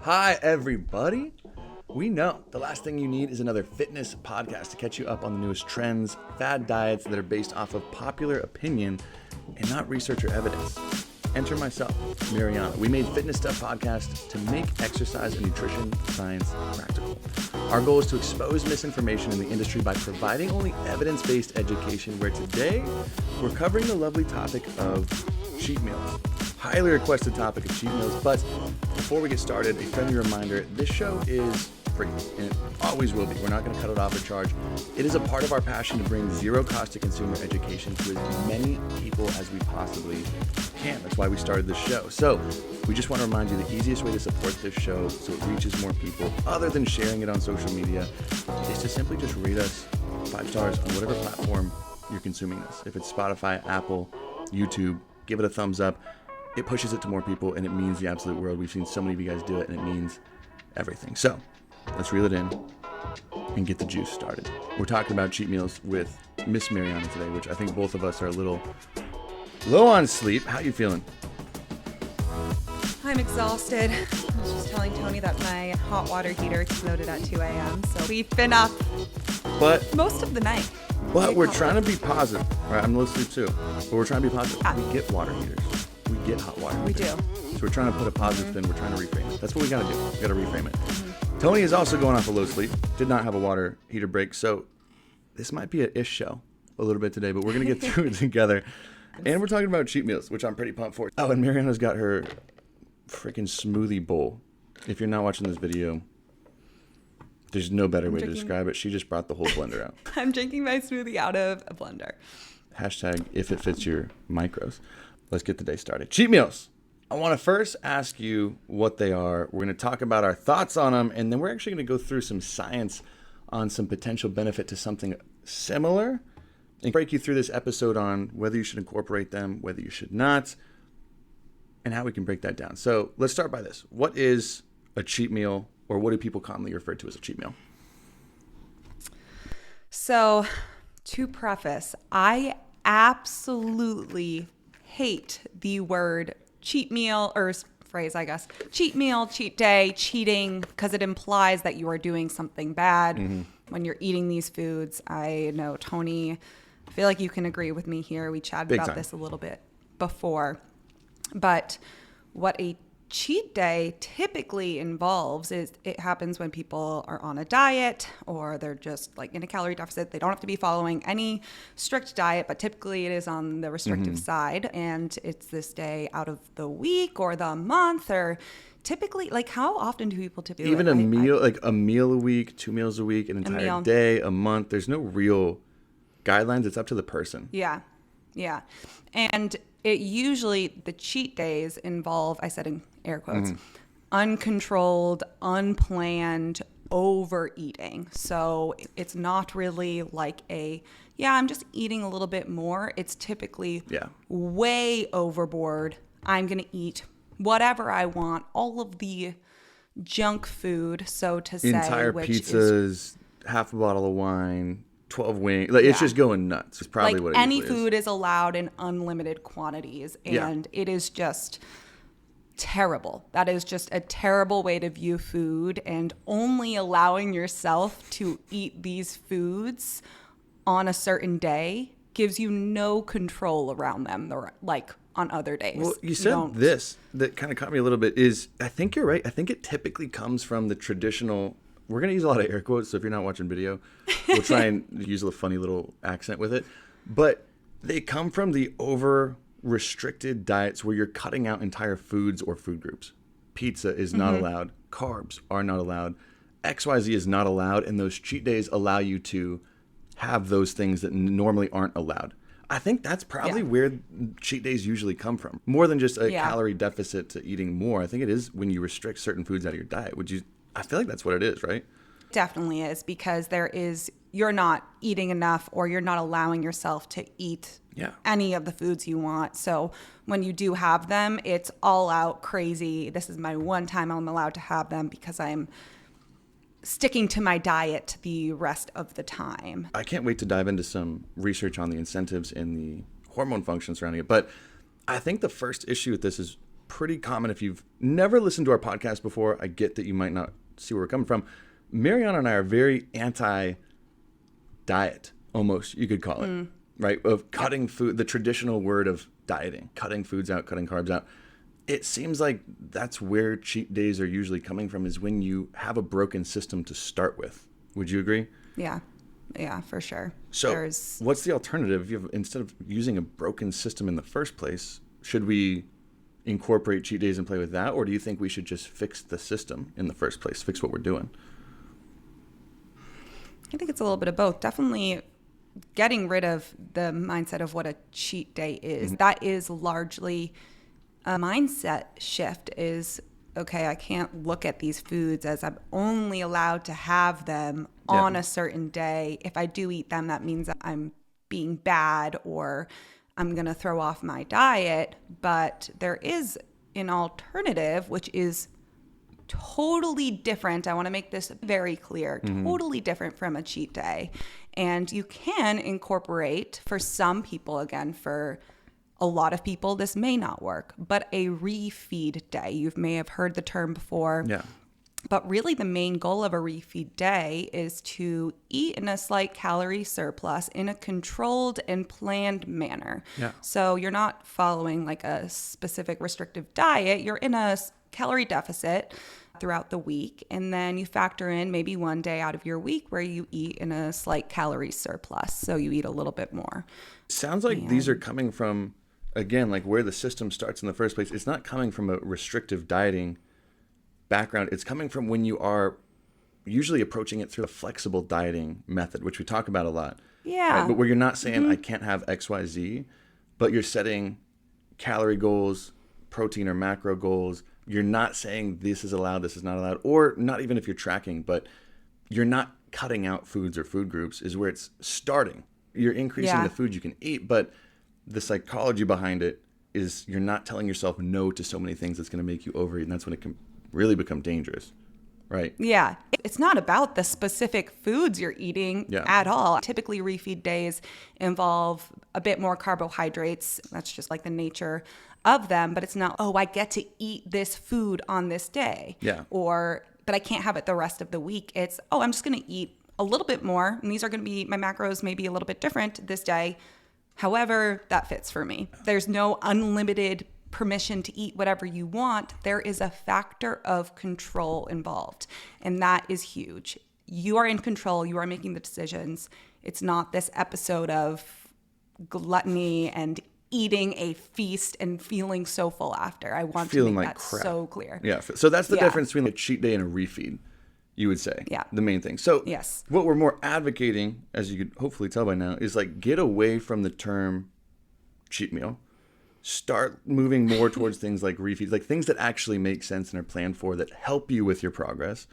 Hi, everybody. We know the last thing you need is another fitness podcast to catch you up on the newest trends, fad diets that are based off of popular opinion and not research or evidence. Enter myself, Marianna. We made Fitness Stuff podcast to make exercise and nutrition science practical. Our goal is to expose misinformation in the industry by providing only evidence-based education, where today we're covering the lovely topic of cheat meals. Highly requested topic of cheat meals, but before we get started, a friendly reminder, this show is free, and it always will be. We're not going to cut it off or charge. It is a part of our passion to bring zero cost to consumer education to as many people as we possibly can. That's why we started this show. So we just want to remind you the easiest way to support this show so it reaches more people, other than sharing it on social media, is to simply just rate us 5 stars on whatever platform you're consuming this. If it's Spotify, Apple, YouTube, give it a thumbs up. It pushes it to more people, and it means the absolute world. We've seen so many of you guys do it, and it means everything. So let's reel it in and get the juice started. We're talking about cheat meals with Miss Marianna today, which I think both of us are a little low on sleep. How you feeling? I'm exhausted. I was just telling Tony that my hot water heater exploded at 2 a.m. So we've been up most of the night. But we're trying to be positive. Right? I'm low sleep too. But we're trying to be positive. Yeah. We get water heaters. We get hot water heaters. We do. So we're trying to put a positive spin. We're trying to reframe it. That's what we got to do. We got to reframe it. Tony is also going off a low sleep. Did not have a water heater break. So this might be an ish show a little bit today, but we're going to get through it together. And we're talking about cheat meals, which I'm pretty pumped for. Oh, and Marianna's got her freaking smoothie bowl. If you're not watching this video, there's no better way to describe it. She just brought the whole blender out. I'm drinking my smoothie out of a blender. Hashtag if it fits your micros. Let's get the day started. Cheat meals. I want to first ask you what they are. We're going to talk about our thoughts on them, and then we're actually going to go through some science on some potential benefit to something similar and break you through this episode on whether you should incorporate them, whether you should not, and how we can break that down. So let's start by this. What is a cheat meal, or what do people commonly refer to as a cheat meal? So to preface, I absolutely hate the word cheat meal, or phrase, I guess, cheat meal, cheat day, cheating, because it implies that you are doing something bad when you're eating these foods. I know, Tony, I feel like you can agree with me here. We chatted about this a little bit before. But what a cheat day typically involves is it happens when people are on a diet, or they're just like in a calorie deficit. They don't have to be following any strict diet, but typically it is on the restrictive side, and it's this day out of the week or the month, or typically, like, how often do people typically even a meal, like a meal a week, 2 meals a week, an entire day, a month? There's no real guidelines. It's up to the person. Yeah. And it usually, the cheat days involve, I said in air quotes, uncontrolled, unplanned overeating. So it's not really like I'm just eating a little bit more. It's typically way overboard. I'm going to eat whatever I want, all of the junk food, so to say. Entire pizzas, half a bottle of wine, 12 wings. Like, it's just going nuts. It's probably what it any is. food is allowed in unlimited quantities, and it is just terrible. That is just a terrible way to view food, and only allowing yourself to eat these foods on a certain day gives you no control around them, like on other days. Well, you said this that kind of caught me a little bit is, I think you're right. I think it typically comes from the traditional. We're going to use a lot of air quotes, so if you're not watching video, we'll try and use a funny little accent with it. But they come from the over-restricted diets where you're cutting out entire foods or food groups. Pizza is not allowed. Carbs are not allowed. XYZ is not allowed, and those cheat days allow you to have those things that normally aren't allowed. I think that's probably where cheat days usually come from. More than just a calorie deficit to eating more. I think it is when you restrict certain foods out of your diet. I feel like that's what it is, right? Definitely is, because you're not eating enough, or you're not allowing yourself to eat any of the foods you want. So when you do have them, it's all out crazy. This is my one time I'm allowed to have them because I'm sticking to my diet the rest of the time. I can't wait to dive into some research on the incentives and the hormone function surrounding it. But I think the first issue with this is pretty common. If you've never listened to our podcast before, I get that you might not see where we're coming from. Marianna and I are very anti-diet, almost, you could call it, right? Of cutting food, the traditional word of dieting, cutting foods out, cutting carbs out. It seems like that's where cheat days are usually coming from, is when you have a broken system to start with. Would you agree? Yeah, for sure. So what's the alternative? If you have, instead of using a broken system in the first place, should we incorporate cheat days and play with that? Or do you think we should just fix the system in the first place, fix what we're doing? I think it's a little bit of both. Definitely getting rid of the mindset of what a cheat day is. Mm-hmm. That is largely a mindset shift is, okay, I can't look at these foods as I'm only allowed to have them on a certain day. If I do eat them, that means that I'm being bad or I'm going to throw off my diet. But there is an alternative, which is totally different. I want to make this very clear, totally different from a cheat day. And you can incorporate, for some people, again, for a lot of people, this may not work, but a refeed day. You may have heard the term before. Yeah. But really the main goal of a refeed day is to eat in a slight calorie surplus in a controlled and planned manner. Yeah. So you're not following like a specific restrictive diet. You're in a calorie deficit throughout the week. And then you factor in maybe one day out of your week where you eat in a slight calorie surplus. So you eat a little bit more. Sounds like these are coming from, again, like where the system starts in the first place. It's not coming from a restrictive dieting background. It's coming from when you are usually approaching it through a flexible dieting method, which we talk about a lot. Yeah. Right? But where you're not saying I can't have XYZ, but you're setting calorie goals, protein or macro goals. You're not saying this is allowed, this is not allowed, or not even if you're tracking, but you're not cutting out foods or food groups is where it's starting. You're increasing the food you can eat, but the psychology behind it is you're not telling yourself no to so many things that's going to make you overeat, and that's when it can really become dangerous, right? Yeah. It's not about the specific foods you're eating at all. Typically, refeed days involve a bit more carbohydrates. That's just like the nature of them, but it's not, I get to eat this food on this day. Yeah. But I can't have it the rest of the week. It's, I'm just going to eat a little bit more, and these are going to be, my macros may be a little bit different this day. However, that fits for me. There's no unlimited permission to eat whatever you want. There is a factor of control involved, and that is huge. You are in control. You are making the decisions. It's not this episode of gluttony and eating a feast and feeling so full after. I want to make that so clear. Yeah. So that's the difference between a cheat day and a refeed, you would say. Yeah. The main thing. So what we're more advocating, as you could hopefully tell by now, is like get away from the term cheat meal. Start moving more towards things like refeeds, like things that actually make sense and are planned for, that help you with your progress,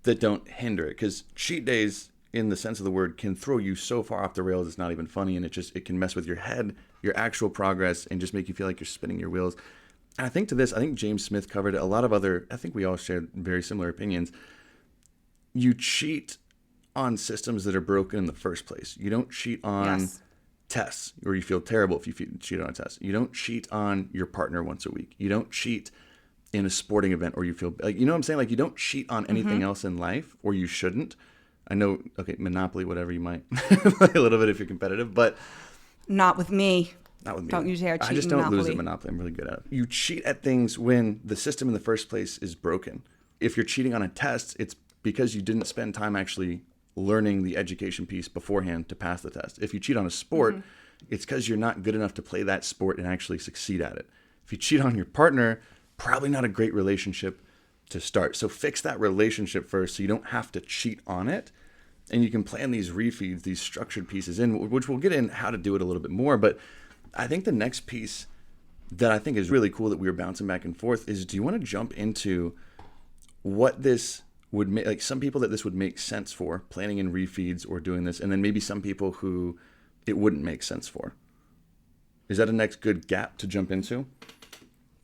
that don't hinder it. Because cheat days, in the sense of the word, can throw you so far off the rails it's not even funny, and it can mess with your head, your actual progress, and just make you feel like you're spinning your wheels. And I think James Smith covered it. A lot of other, I think we all shared very similar opinions. You cheat on systems that are broken in the first place. You don't cheat on tests, or you feel terrible if you cheat on a test. You don't cheat on your partner once a week. You don't cheat in a sporting event, or you feel like, you know what I'm saying? Like, you don't cheat on anything else in life, or you shouldn't. I know, Monopoly, whatever, you might play a little bit if you're competitive, but not with me. Not with me. Don't usually cheat. I just don't lose at Monopoly. I'm really good at it. You cheat at things when the system in the first place is broken. If you're cheating on a test, it's because you didn't spend time actually learning the education piece beforehand to pass the test. If you cheat on a sport, it's because you're not good enough to play that sport and actually succeed at it. If you cheat on your partner, probably not a great relationship to start. So fix that relationship first so you don't have to cheat on it. And you can plan these refeeds, these structured pieces in, which we'll get in how to do it a little bit more. But I think the next piece that I think is really cool that we were bouncing back and forth is, do you want to jump into what this would make, like some people that this would make sense for, planning in refeeds or doing this, and then maybe some people who it wouldn't make sense for? Is that a next good gap to jump into?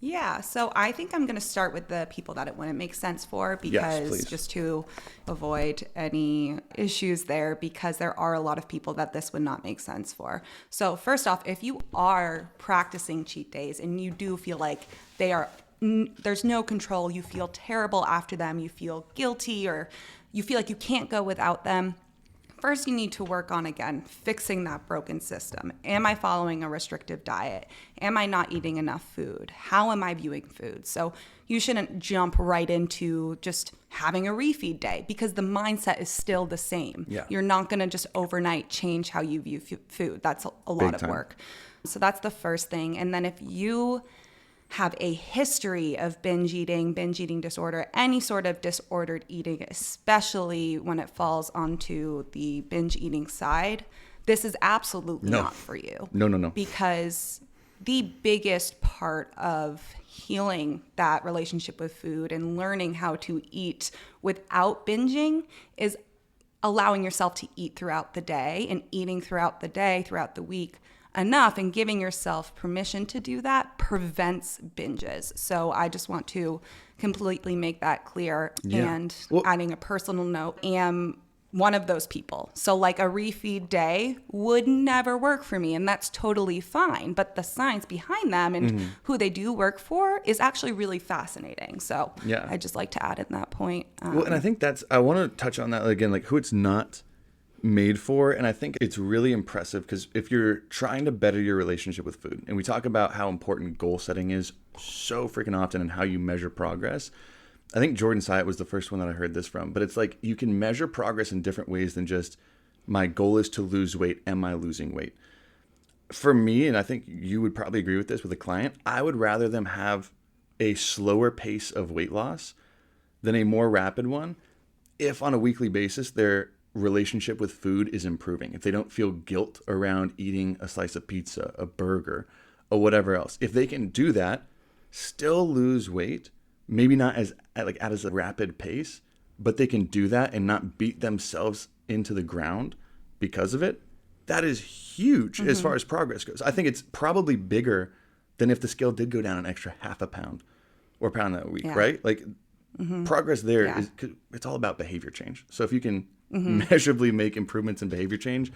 Yeah, so I think I'm going to start with the people that it wouldn't make sense for, because please. just to avoid any issues there, because there are a lot of people that this would not make sense for. So first off, if you are practicing cheat days and you do feel like there's no control, you feel terrible after them, you feel guilty, or you feel like you can't go without them, first, you need to work on, again, fixing that broken system. Am I following a restrictive diet? Am I not eating enough food? How am I viewing food? So you shouldn't jump right into just having a refeed day, because the mindset is still the same. Yeah. You're not going to just overnight change how you view food. That's a lot of work. So that's the first thing. And then if you have a history of binge eating disorder, any sort of disordered eating, especially when it falls onto the binge eating side, this is absolutely not for you. No. Because the biggest part of healing that relationship with food and learning how to eat without binging is allowing yourself to eat throughout the day, and eating throughout the day, throughout the week, enough, and giving yourself permission to do that prevents binges. So I just want to completely make that clear. And adding a personal note, am one of those people. So like a refeed day would never work for me, and that's totally fine. But the science behind them and who they do work for is actually really fascinating. So I just like to add in that point. Well, and I think I want to touch on that again, like who it's not made for. And I think it's really impressive, because if you're trying to better your relationship with food, and we talk about how important goal setting is so freaking often and how you measure progress, I think Jordan Syatt was the first one that I heard this from. But it's like you can measure progress in different ways than just, my goal is to lose weight. Am I losing weight? For me, and I think you would probably agree with this with a client, I would rather them have a slower pace of weight loss than a more rapid one, if on a weekly basis their relationship with food is improving. If they don't feel guilt around eating a slice of pizza, a burger, or whatever else. If they can do that, still lose weight, maybe not at as a rapid pace, but they can do that and not beat themselves into the ground because of it, that is huge as far as progress goes. I think it's probably bigger than if the scale did go down an extra half a pound or pound that week, right? Like progress there is, it's all about behavior change. So if you can measurably make improvements in behavior change,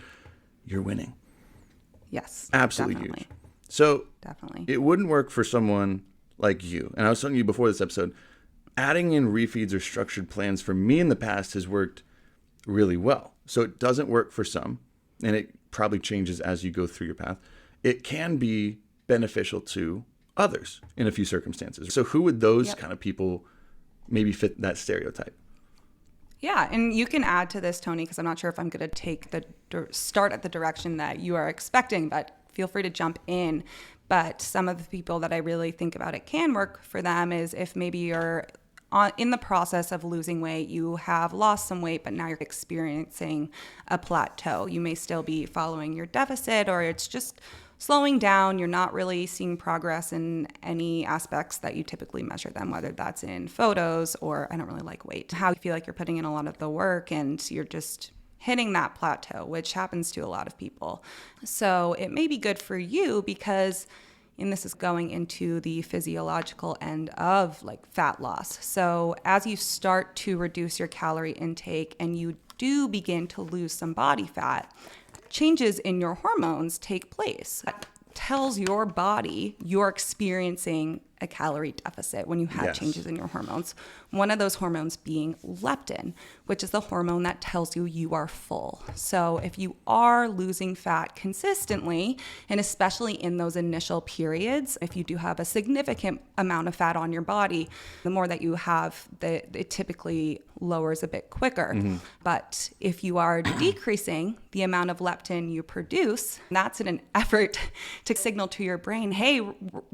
you're winning. Yes. Absolutely definitely. huge. So Definitely. It wouldn't work for someone like you. And I was telling you before this episode, adding in refeeds or structured plans for me in the past has worked really well. So it doesn't work for some, and it probably changes as you go through your path. It can be beneficial to others in a few circumstances. So who would those kind of people maybe fit that stereotype? Yeah, and you can add to this, Tony, because I'm not sure if I'm going to take start at the direction that you are expecting, but feel free to jump in. But some of the people that I really think about it can work for them is if maybe you're in the process of losing weight, you have lost some weight, but now you're experiencing a plateau. You may still be following your deficit, or it's just slowing down. You're not really seeing progress in any aspects that you typically measure them, whether that's in photos or, I don't really like weight, how you feel like you're putting in a lot of the work and you're just hitting that plateau, which happens to a lot of people. So it may be good for you because, and this is going into the physiological end of like fat loss. So as you start to reduce your calorie intake and you do begin to lose some body fat, changes in your hormones take place. That tells your body you're experiencing a calorie deficit when you have changes in your hormones. One of those hormones being leptin, which is the hormone that tells you you are full. So if you are losing fat consistently, and especially in those initial periods, if you do have a significant amount of fat on your body, the more that you have, it typically lowers a bit quicker. But if you are decreasing the amount of leptin you produce, that's in an effort to signal to your brain, hey,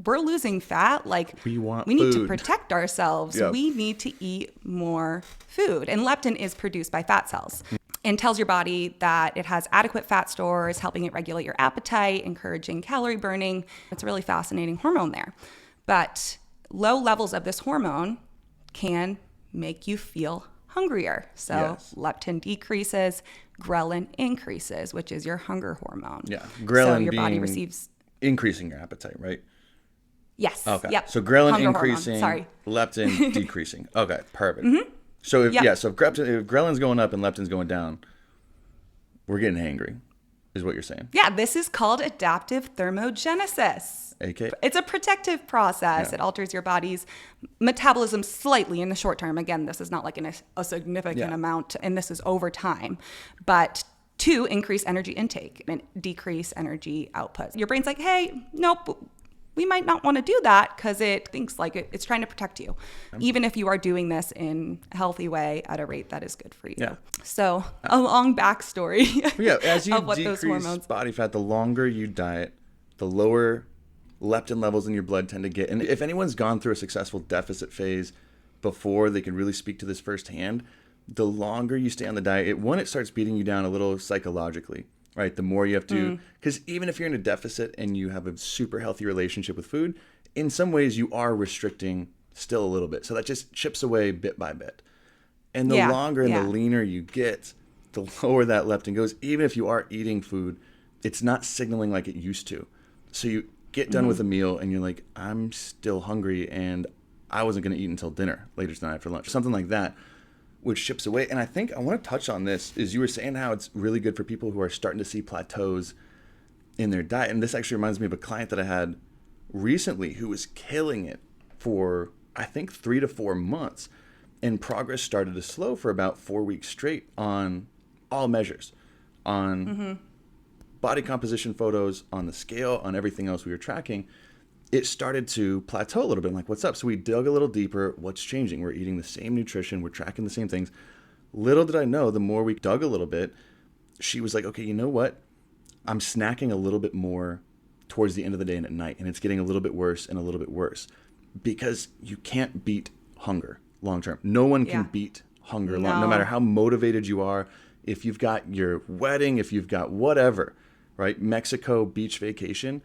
we're losing fat. Like we need to protect ourselves. We need to eat more food. And leptin is produced by fat cells and tells your body that it has adequate fat stores, helping it regulate your appetite, encouraging calorie burning. It's a really fascinating hormone there. But low levels of this hormone can make you feel hungrier. So leptin decreases, ghrelin increases, which is your hunger hormone. Ghrelin so your body receives increasing your appetite, right? Yes. Okay. Yep. So ghrelin Hunger hormone. increasing, Sorry. leptin decreasing. Okay, perfect. So if Yep. so if ghrelin's going up and leptin's going down, we're getting hangry, is what you're saying. Yeah, this is called adaptive thermogenesis. AK. It's a protective process. Yeah. It alters your body's metabolism slightly in the short term. Again, this is not like a significant amount, and this is over time. But to increase energy intake and decrease energy output. Your brain's like, hey, nope, we might not want to do that because it thinks like it's trying to protect you, even if you are doing this in a healthy way at a rate that is good for you. Yeah. So a long backstory Yeah, as you of what those decrease hormones. body fat, the longer you diet, the lower leptin levels in your blood tend to get. And if anyone's gone through a successful deficit phase before, they can really speak to this firsthand. The longer you stay on the diet, it starts beating you down a little psychologically, right? The more you have to, because even if you're in a deficit and you have a super healthy relationship with food, in some ways you are restricting still a little bit. So that just chips away bit by bit. And the longer and the leaner you get, the lower that leptin goes. Even if you are eating food, it's not signaling like it used to. So you get done with a meal and you're like, I'm still hungry and I wasn't going to eat until dinner later tonight after lunch, something like that, which chips away. And I think I want to touch on this, is you were saying how it's really good for people who are starting to see plateaus in their diet. And this actually reminds me of a client that I had recently who was killing it for, I think, 3 to 4 months. And progress started to slow for about 4 weeks straight on all measures, on body composition photos, on the scale, on everything else we were tracking. It started to plateau a little bit. I'm like, what's up? So we dug a little deeper. What's changing? We're eating the same nutrition. We're tracking the same things. Little did I know, the more we dug a little bit, she was like, okay, you know what? I'm snacking a little bit more towards the end of the day and at night. And it's getting a little bit worse and a little bit worse, because you can't beat hunger long term. No one can beat hunger no matter how motivated you are. If you've got your wedding, if you've got whatever, right? Mexico beach vacation,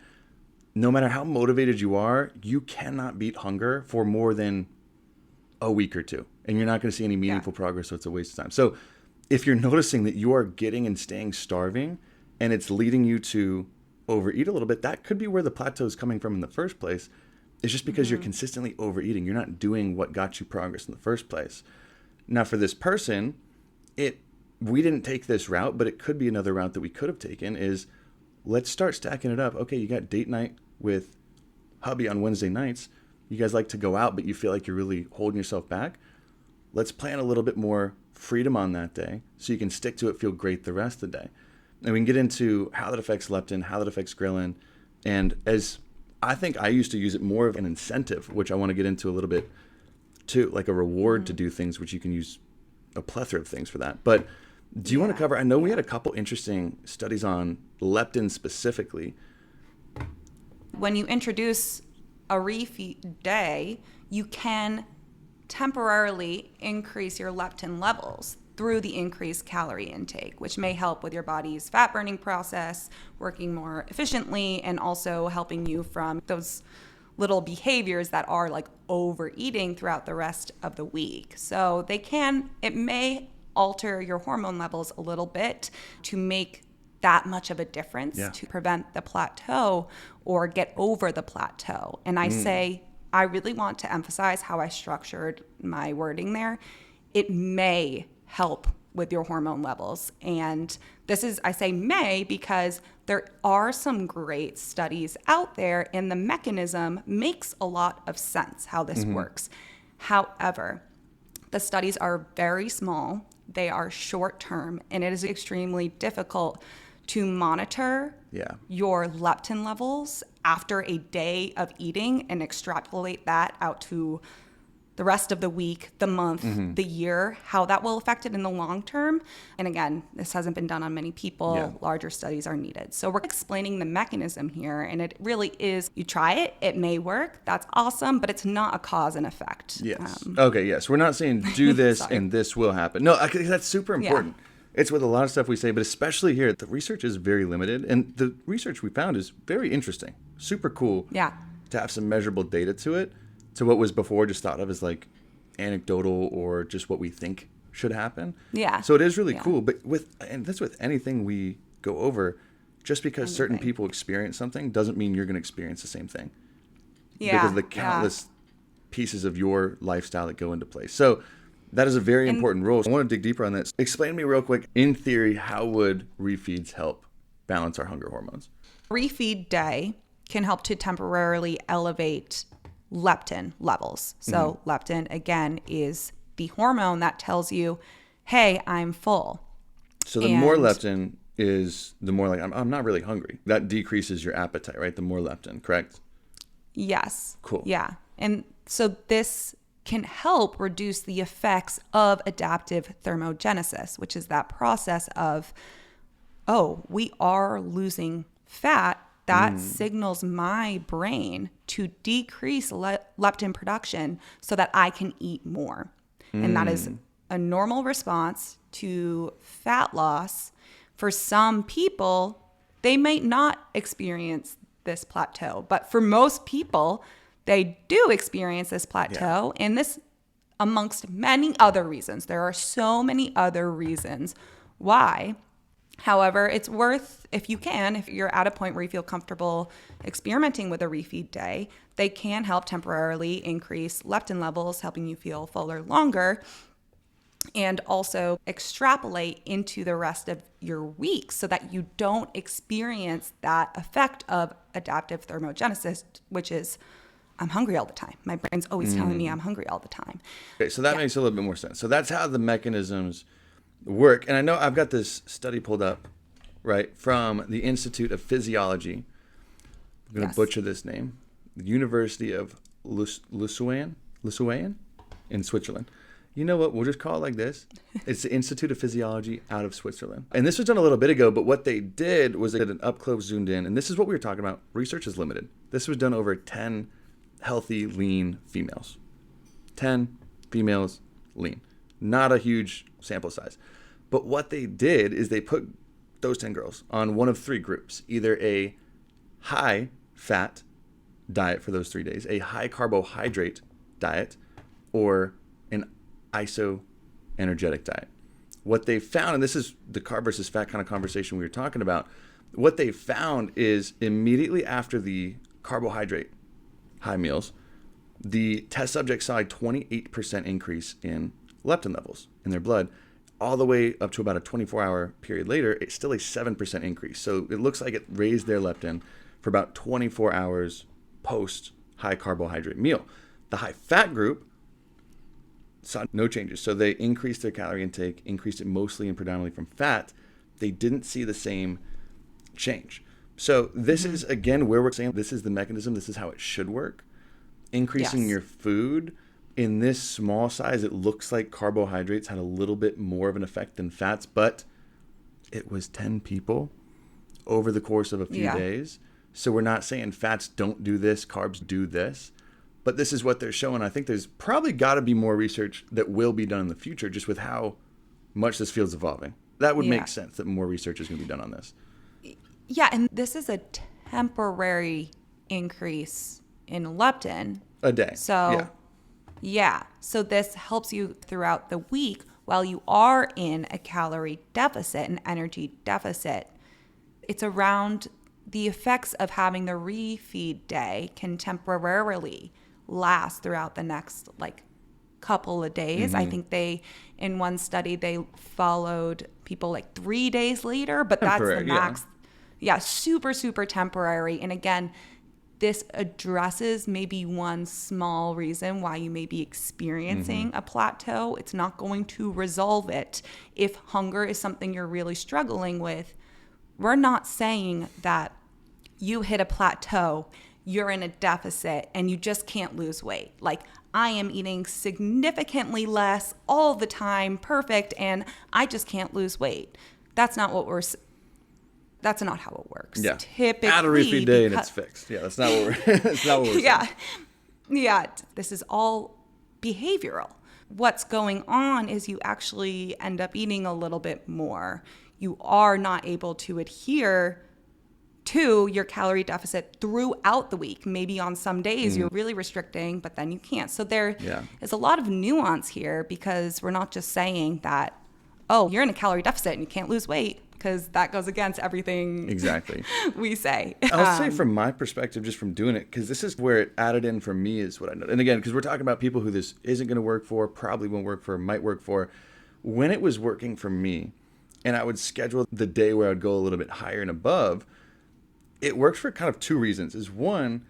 no matter how motivated you are, you cannot beat hunger for more than a week or two. And you're not going to see any meaningful progress, so it's a waste of time. So if you're noticing that you are getting and staying starving and it's leading you to overeat a little bit, that could be where the plateau is coming from in the first place. It's just because you're consistently overeating. You're not doing what got you progress in the first place. Now, for this person, we didn't take this route, but it could be another route that we could have taken is, let's start stacking it up. Okay, you got date night with hubby on Wednesday nights. You guys like to go out, but you feel like you're really holding yourself back. Let's plan a little bit more freedom on that day so you can stick to it, feel great the rest of the day. And we can get into how that affects leptin, how that affects ghrelin. And as I think I used to use it more of an incentive, which I want to get into a little bit too, like a reward to do things, which you can use a plethora of things for that. But do you want to cover, I know we had a couple interesting studies on leptin specifically. When you introduce a refeed day, you can temporarily increase your leptin levels through the increased calorie intake, which may help with your body's fat burning process, working more efficiently, and also helping you from those little behaviors that are like overeating throughout the rest of the week. So it may alter your hormone levels a little bit to make that much of a difference to prevent the plateau or get over the plateau. And I really want to emphasize how I structured my wording there. It may help with your hormone levels. And I say may because there are some great studies out there and the mechanism makes a lot of sense how this works. However, the studies are very small, they are short term, and it is extremely difficult to monitor your leptin levels after a day of eating and extrapolate that out to the rest of the week, the month, the year, how that will affect it in the long term. And again, this hasn't been done on many people. Larger studies are needed. So we're explaining the mechanism here, and it really is, you try it, it may work, that's awesome, but it's not a cause and effect. Yes. Yes. We're not saying do this and this will happen. No, that's super important. It's with a lot of stuff we say, but especially here, the research is very limited. And the research we found is very interesting, super cool to have some measurable data to it. To what was before just thought of as like anecdotal or just what we think should happen. Yeah. So it is really cool. But that's with anything we go over, just because certain people experience something doesn't mean you're going to experience the same thing. because of the countless pieces of your lifestyle that go into place. So that is a very important role. I want to dig deeper on this. Explain to me real quick, in theory, how would refeeds help balance our hunger hormones? Refeed day can help to temporarily elevate leptin levels. So leptin, again, is the hormone that tells you, hey, I'm full. So the more leptin is, the more like, I'm not really hungry. That decreases your appetite, right? The more leptin, correct? Yes. Cool. Yeah. And so this can help reduce the effects of adaptive thermogenesis, which is that process of, oh, we are losing fat. That signals my brain to decrease leptin production so that I can eat more. And that is a normal response to fat loss. For some people, they might not experience this plateau, but for most people, they do experience this plateau. Yeah. And this, amongst many other reasons, there are so many other reasons why. However, it's worth, if you're at a point where you feel comfortable experimenting with a refeed day, they can help temporarily increase leptin levels, helping you feel fuller longer, and also extrapolate into the rest of your week so that you don't experience that effect of adaptive thermogenesis, which is, I'm hungry all the time. My brain's always telling me I'm hungry all the time. Okay, so that makes a little bit more sense. So that's how the mechanisms work. And I know I've got this study pulled up, right, from the Institute of Physiology. I'm going to butcher this name. The University of Lusuen in Switzerland. You know what? We'll just call it like this. It's the Institute of Physiology out of Switzerland. And this was done a little bit ago, but what they did was they did an up-close zoomed in. And this is what we were talking about. Research is limited. This was done over 10 healthy, lean females. 10 females, lean. Not a huge sample size. But what they did is they put those 10 girls on one of three groups, either a high fat diet for those 3 days, a high carbohydrate diet, or an iso-energetic diet. What they found, and this is the carb versus fat kind of conversation we were talking about, what they found is immediately after the carbohydrate high meals, the test subjects saw a 28% increase in leptin levels in their blood. All the way up to about a 24-hour period later, it's still a 7% increase. So it looks like it raised their leptin for about 24 hours post high carbohydrate meal. The high fat group saw no changes. So they increased their calorie intake, increased it mostly and predominantly from fat. They didn't see the same change. So this is, again, where we're saying this is the mechanism. This is how it should work. Increasing your food. In this small size, it looks like carbohydrates had a little bit more of an effect than fats, but it was 10 people over the course of a few days. So we're not saying fats don't do this, carbs do this, but this is what they're showing. I think there's probably got to be more research that will be done in the future just with how much this field's evolving. That would make sense that more research is going to be done on this. Yeah, and this is a temporary increase in leptin. A day. So so this helps you throughout the week while you are in a calorie deficit, an energy deficit. It's around the effects of having the refeed day can temporarily last throughout the next couple of days. I think in one study, they followed people 3 days later, but that's the max. Yeah, super, super temporary. And again, this addresses maybe one small reason why you may be experiencing a plateau. It's not going to resolve it. If hunger is something you're really struggling with, we're not saying that you hit a plateau, you're in a deficit, and you just can't lose weight. I am eating significantly less all the time, perfect, and I just can't lose weight. That's not what that's not how it works. Yeah. Typically, add a refeed day and it's fixed. Yeah, that's not what we're saying. Yeah. This is all behavioral. What's going on is you actually end up eating a little bit more. You are not able to adhere to your calorie deficit throughout the week. Maybe on some days you're really restricting, but then you can't. So there is a lot of nuance here because we're not just saying that, oh, you're in a calorie deficit and you can't lose weight. because that goes against everything Exactly. we say. I'll say from my perspective, just from doing it, because this is where it added in for me is what I know. And again, because we're talking about people who this isn't going to work for, probably won't work for, might work for. When it was working for me, and I would schedule the day where I would go a little bit higher and above, it worked for kind of two reasons. Is one,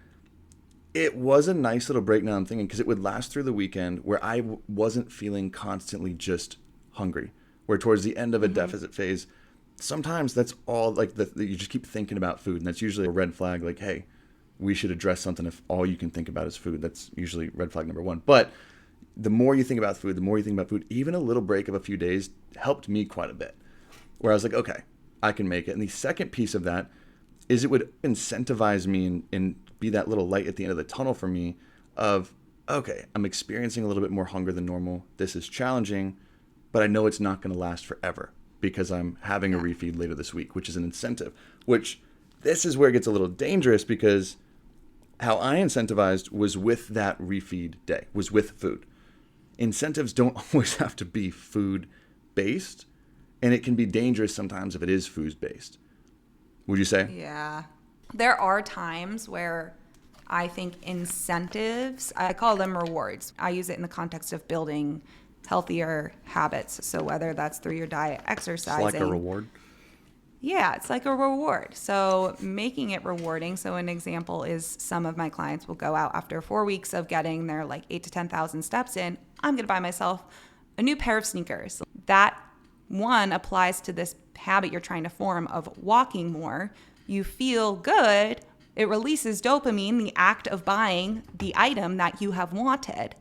it was a nice little break. Now I'm thinking, because it would last through the weekend where I wasn't feeling constantly just hungry. Where towards the end of a deficit phase, sometimes that's all like you just keep thinking about food. And that's usually a red flag. Like, hey, we should address something if all you can think about is food. That's usually red flag number one. But the more you think about food, even a little break of a few days helped me quite a bit. Where I was like, okay, I can make it. And the second piece of that is it would incentivize me and be that little light at the end of the tunnel for me of, okay, I'm experiencing a little bit more hunger than normal. This is challenging, but I know it's not going to last forever because I'm having a refeed later this week, which is an incentive, which this is where it gets a little dangerous because how I incentivized was with that refeed day, was with food. Incentives don't always have to be food based, and it can be dangerous sometimes if it is food based. Would you say? Yeah. There are times where I think incentives, I call them rewards. I use it in the context of building healthier habits. So whether that's through your diet, exercising. It's like a reward? Yeah, it's like a reward. So making it rewarding. So an example is some of my clients will go out after 4 weeks of getting their like 8 to 10,000 steps in. I'm going to buy myself a new pair of sneakers. That one applies to this habit you're trying to form of walking more. You feel good. It releases dopamine, the act of buying the item that you have wanted.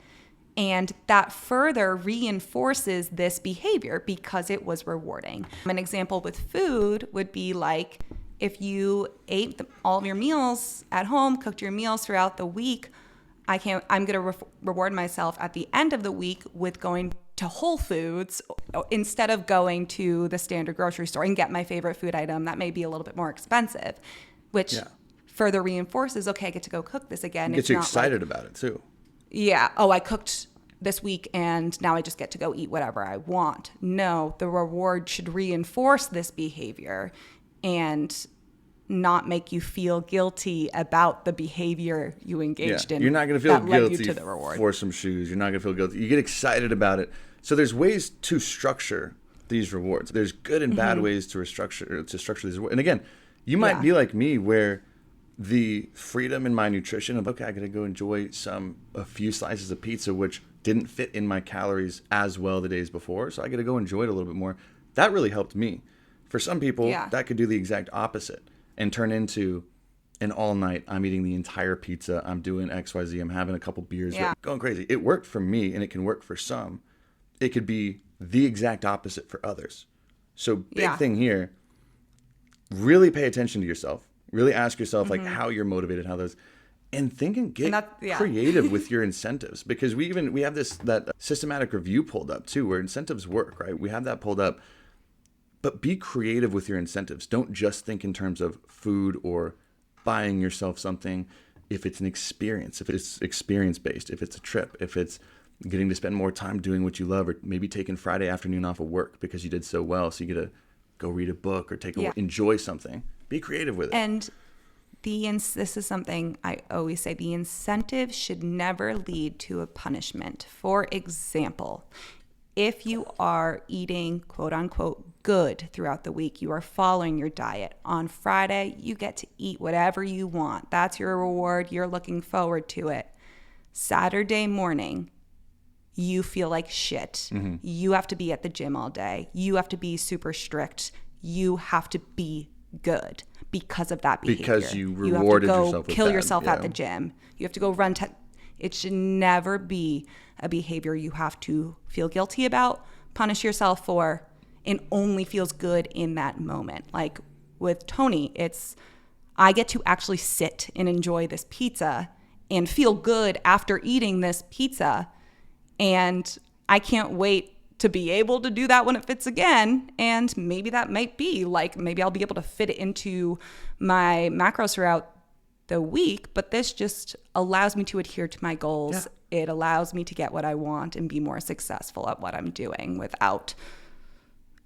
And that further reinforces this behavior because it was rewarding. An example with food would be like if you ate all of your meals at home, cooked your meals throughout the week, I'm going to reward myself at the end of the week with going to Whole Foods instead of going to the standard grocery store and get my favorite food item that may be a little bit more expensive, which further reinforces, okay, I get to go cook this again. Gets you excited about it too. Yeah. Oh, I cooked this week and now I just get to go eat whatever I want. No, the reward should reinforce this behavior and not make you feel guilty about the behavior you engaged in. You're not going to feel guilty to the reward. for some shoes. You're not going to feel guilty. You get excited about it. So there's ways to structure these rewards. There's good and bad ways to structure these rewards. And again, you might be like me where the freedom in my nutrition of, okay, I got to go enjoy a few slices of pizza, which didn't fit in my calories as well the days before. So I got to go enjoy it a little bit more. That really helped me. For some people, that could do the exact opposite and turn into an all night, I'm eating the entire pizza, I'm doing XYZ, I'm having a couple beers, going crazy. It worked for me and it can work for some. It could be the exact opposite for others. So big thing here, really pay attention to yourself. Really ask yourself like how you're motivated, how those, and think and get creative with your incentives, because we have that systematic review pulled up too, where incentives work, right? We have that pulled up, but be creative with your incentives. Don't just think in terms of food or buying yourself something. If it's an experience, if it's experience based, if it's a trip, if it's getting to spend more time doing what you love, or maybe taking Friday afternoon off of work because you did so well, so you get to go read a book or enjoy something. Be creative with it. And this is something I always say, the incentive should never lead to a punishment. For example, if you are eating quote unquote good throughout the week, you are following your diet. On Friday, you get to eat whatever you want. That's your reward. You're looking forward to it. Saturday morning, you feel like shit. You have to be at the gym all day. You have to be super strict. You have to be good because of that behavior. Because you rewarded yourself with that. You have to go kill yourself at the gym. You have to go run. It should never be a behavior you have to feel guilty about, punish yourself for, and only feels good in that moment. Like with Tony, I get to actually sit and enjoy this pizza and feel good after eating this pizza. And I can't wait to be able to do that when it fits again. And maybe that might be like, maybe I'll be able to fit it into my macros throughout the week, but this just allows me to adhere to my goals. It allows me to get what I want and be more successful at what I'm doing without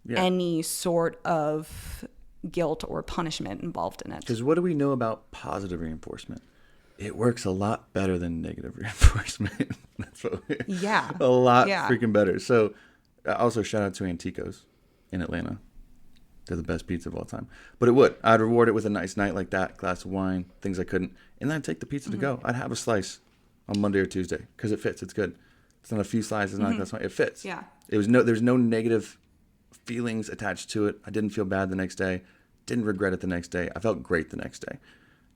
any sort of guilt or punishment involved in it. Because what do we know about positive reinforcement? It works a lot better than negative reinforcement. That's what a lot freaking better. So also shout out to Antico's in Atlanta. They're the best pizza of all time. But I'd reward it with a nice night like that, glass of wine, things I couldn't. And then I'd take the pizza to go. I'd have a slice on Monday or Tuesday because it fits. It's good. It's not a few slices, not a glass of wine. It fits. Yeah. There's no negative feelings attached to it. I didn't feel bad the next day. Didn't regret it the next day. I felt great the next day.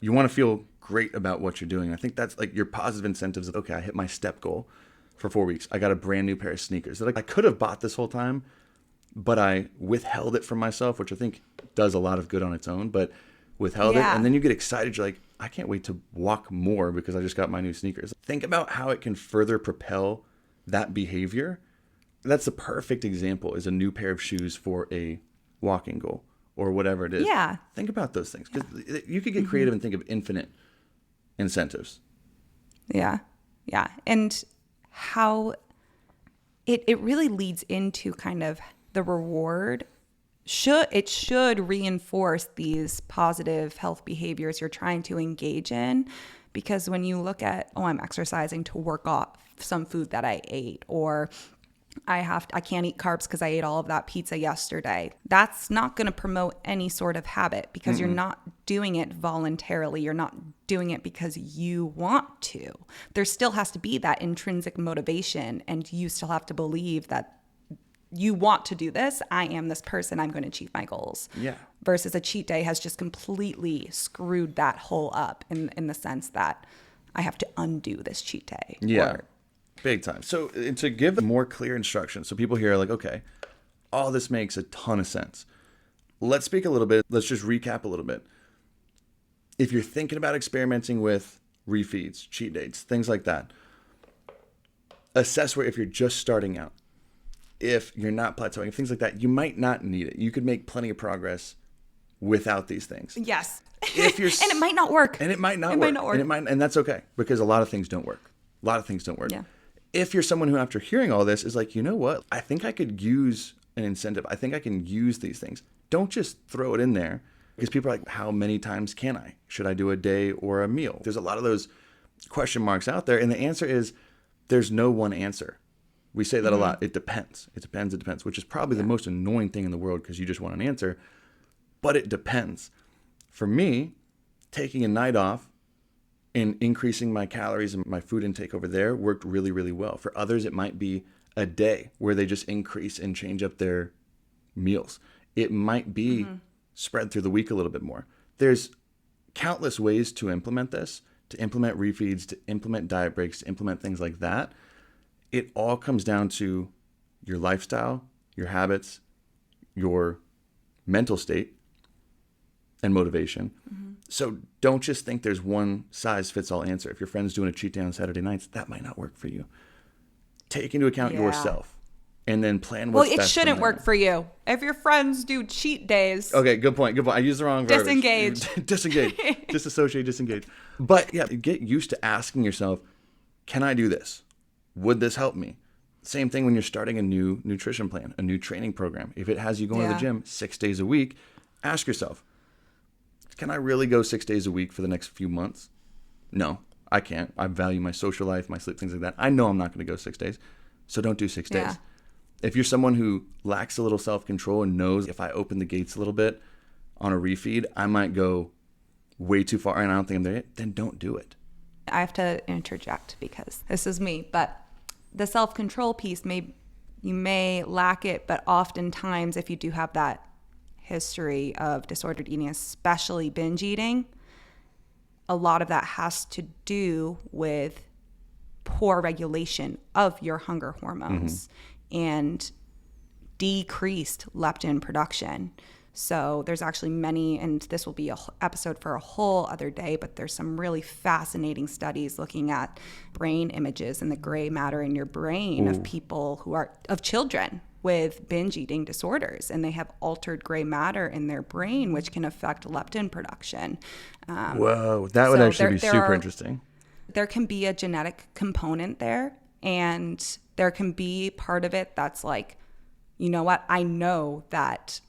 You want to feel great about what you're doing. I think that's like your positive incentives of, okay, I hit my step goal for 4 weeks. I got a brand new pair of sneakers that I could have bought this whole time, but I withheld it from myself, which I think does a lot of good on its own, but withheld it. And then you get excited. You're like, I can't wait to walk more because I just got my new sneakers. Think about how it can further propel that behavior. That's the perfect example, is a new pair of shoes for a walking goal or whatever it is. Yeah. Think about those things, because you could get creative and think of infinite incentives. Yeah. Yeah. And how it really leads into kind of the reward. It should reinforce these positive health behaviors you're trying to engage in, because when you look at, I'm exercising to work off some food that I ate, or I can't eat carbs because I ate all of that pizza yesterday. That's not going to promote any sort of habit, because you're not doing it voluntarily. You're not doing it because you want to. There still has to be that intrinsic motivation, and you still have to believe that you want to do this. I am this person. I'm going to achieve my goals. Yeah. Versus a cheat day has just completely screwed that whole up in the sense that I have to undo this cheat day. Yeah. Big time. So to give more clear instructions, so people here are like, okay, all this makes a ton of sense. Let's speak a little bit. Let's just recap a little bit. If you're thinking about experimenting with refeeds, cheat dates, things like that, assess where, if you're just starting out, if you're not plateauing, things like that, you might not need it. You could make plenty of progress without these things. Yes. If you're and it might not work. And it might not work. And that's okay, because a lot of things don't work. Yeah. If you're someone who, after hearing all this, is like, you know what? I think I could use an incentive. I think I can use these things. Don't just throw it in there, because people are like, how many times can I? Should I do a day or a meal? There's a lot of those question marks out there. And the answer is, there's no one answer. We say that a lot. It depends. It depends, which is probably the most annoying thing in the world, because you just want an answer. But it depends. For me, taking a night off and increasing my calories and my food intake over there worked really, really well. For others, it might be a day where they just increase and change up their meals. It might be spread through the week a little bit more. There's countless ways to implement this, to implement refeeds, to implement diet breaks, to implement things like that. It all comes down to your lifestyle, your habits, your mental state, and motivation. So don't just think there's one size fits all answer. If your friend's doing a cheat day on Saturday nights, that might not work for you. Take into account yourself, and then plan what's best. Well, it shouldn't work for you. If your friends do cheat days. Okay, good point. I used the wrong verbiage. Disengage. Disassociate, disengage. But yeah, get used to asking yourself, can I do this? Would this help me? Same thing when you're starting a new nutrition plan, a new training program. If it has you going to the gym 6 days a week, ask yourself, can I really go 6 days a week for the next few months? No, I can't. I value my social life, my sleep, things like that. I know I'm not going to go 6 days, so don't do 6 days. If you're someone who lacks a little self-control and knows, if I open the gates a little bit on a refeed, I might go way too far and I don't think I'm there yet, then don't do it. I have to interject because this is me, but the self-control piece, you may lack it, but oftentimes if you do have that history of disordered eating, especially binge eating, a lot of that has to do with poor regulation of your hunger hormones and decreased leptin production. So there's actually many, and this will be an episode for a whole other day, but there's some really fascinating studies looking at brain images and the gray matter in your brain of people of children with binge eating disorders, and they have altered gray matter in their brain, which can affect leptin production. Whoa, that would actually be super interesting. There can be a genetic component there, and there can be part of it that's like you know what? I know that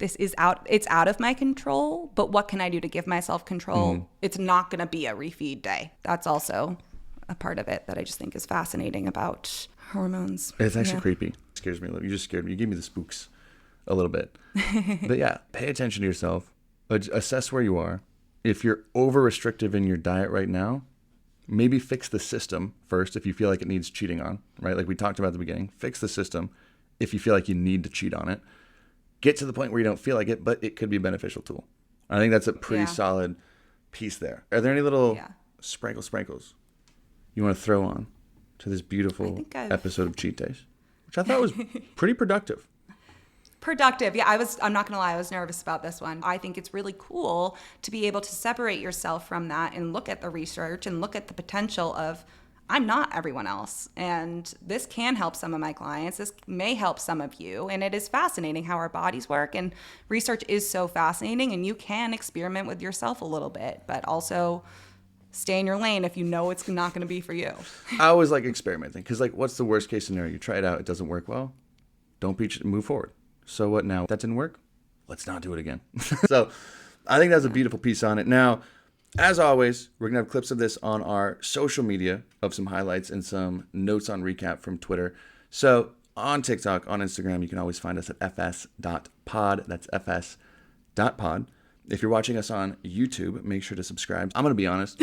it's out of my control, but what can I do to give myself control? It's not going to be a refeed day. That's also a part of it that I just think is fascinating about hormones. It's actually creepy. It scares me a little. You just scared me. You gave me the spooks a little bit. But yeah, pay attention to yourself. Assess where you are. If you're over restrictive in your diet right now, maybe fix the system first if you feel like it needs cheating on, right? Like we talked about at the beginning. Fix the system if you feel like you need to cheat on it. Get to the point where you don't feel like it, but it could be a beneficial tool. I think that's a pretty solid piece there. Are there any little sprinkles you want to throw on to this beautiful episode of Cheat Days, which I thought was pretty productive? Productive. Yeah, I'm not going to lie, I was nervous about this one. I think it's really cool to be able to separate yourself from that and look at the research and look at the potential of, I'm not everyone else. And this can help some of my clients. This may help some of you. And it is fascinating how our bodies work. And research is so fascinating. And you can experiment with yourself a little bit, but also stay in your lane if you know it's not going to be for you. I always like experimenting because, like, what's the worst case scenario? You try it out, it doesn't work well. Don't move forward. So what now? That didn't work? Let's not do it again. So I think that's a beautiful piece on it. Now, as always, we're going to have clips of this on our social media of some highlights and some notes on recap from Twitter. So on TikTok, on Instagram, you can always find us at fs.pod. That's fs.pod. If you're watching us on YouTube, make sure to subscribe. I'm going to be honest.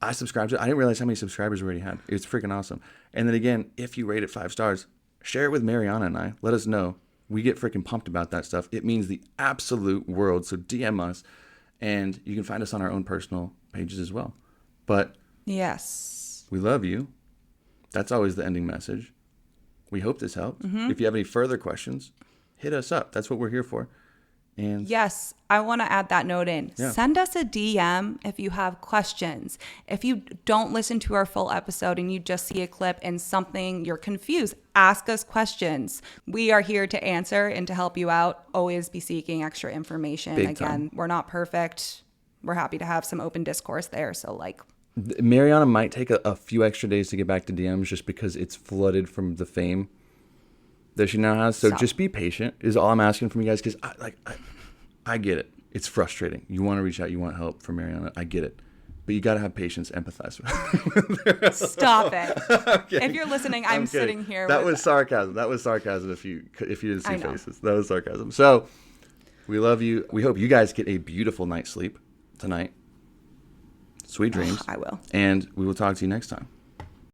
I subscribed to it. I didn't realize how many subscribers we already had. It's freaking awesome. And then again, if you rate it 5 stars, share it with Marianna and I. Let us know. We get freaking pumped about that stuff. It means the absolute world. So DM us. And you can find us on our own personal pages as well. But yes, we love you. That's always the ending message. We hope this helped. If you have any further questions, hit us up. That's what we're here for. And yes, I want to add that note in. Yeah. Send us a DM if you have questions. If you don't listen to our full episode and you just see a clip and something you're confused, ask us questions. We are here to answer and to help you out. Always be seeking extra information. Big Again, time. We're not perfect. We're happy to have some open discourse there. So Marianna might take a few extra days to get back to DMs just because it's flooded from the fame that she now has. So just be patient is all I'm asking from you guys, because I get it. It's frustrating. You want to reach out. You want help from Marianna. I get it. But you got to have patience, empathize with her. Stop it. If you're listening, I'm sitting here. That was sarcasm. That was sarcasm if you didn't see faces. That was sarcasm. So we love you. We hope you guys get a beautiful night's sleep tonight. Sweet dreams. I will. And we will talk to you next time.